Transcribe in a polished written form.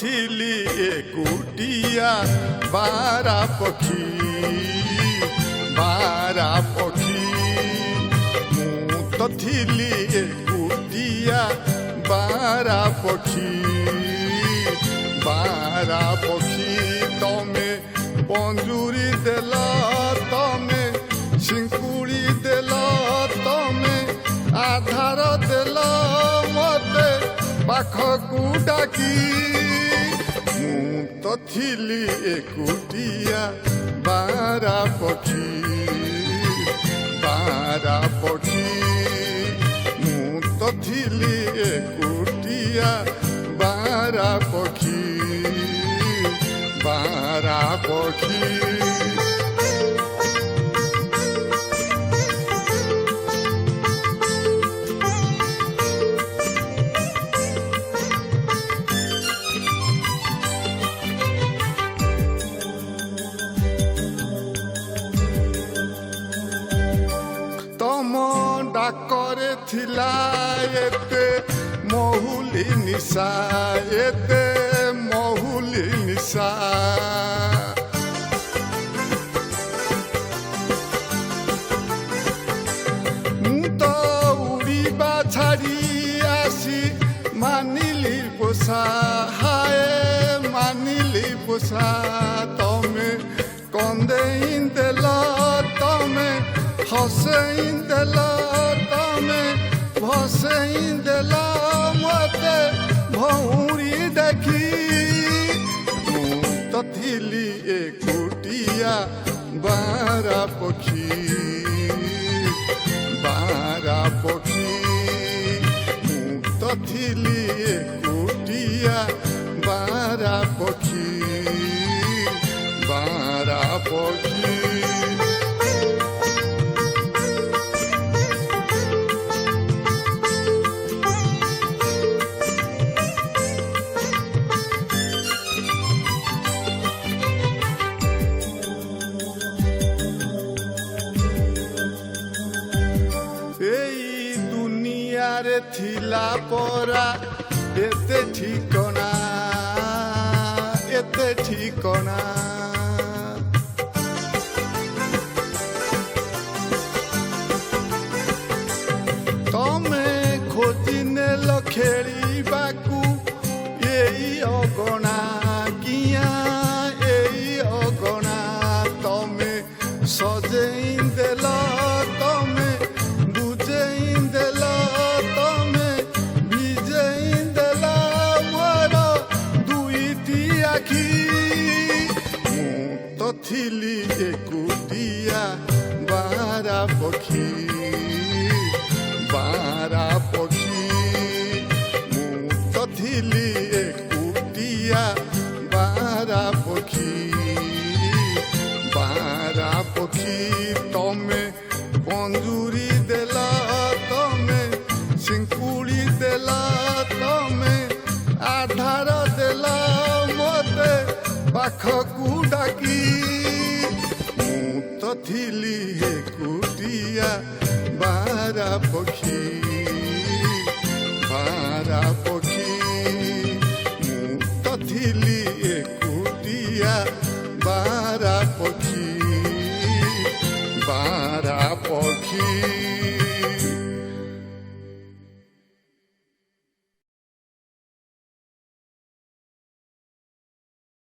थिली एकुटिया बारा पक्षी मु तो थिली एकुटिया बारा पक्षी तमे पंजुरी देल तमे शिंकुड़ी देल तमे आधार देल मते पाखकू डाकी मु तो थिली एकुटिया बारा पक्षी मु तो थिली एकुटिया बारा पक्षी तम डाकरे थिला एते महुली निशा मु तो उड़ीबा छाड़ी आसी मानिली पोसा तमे कंदेई देल तमे हसेई देल तमे भसेई देल मते भौरी देखी मु तो थिली एकुटिया बारा पक्षी मु तो थिली एकुटिया बारा पक्षी दुनियारे थिला परा एते ठिकना तमे खोजी नेल खेलिबाकू एई अगणा किया एई अगणा तमे सजेई देल तमे बुझेई देल तमे भिजेई देल मोर दुईटी आखी मु तो थिली एकुटिया बारा पक्षी मु तो थिली एकुटिया बारा पक्षी तमे पंजुरी देल तमे शिंकुड़ी देल तमे आधार देल मते पाखकू डाकी मु तो थिली एकुटिया बारा पक्षी मु तो थिली एकुटिया बारा पक्षी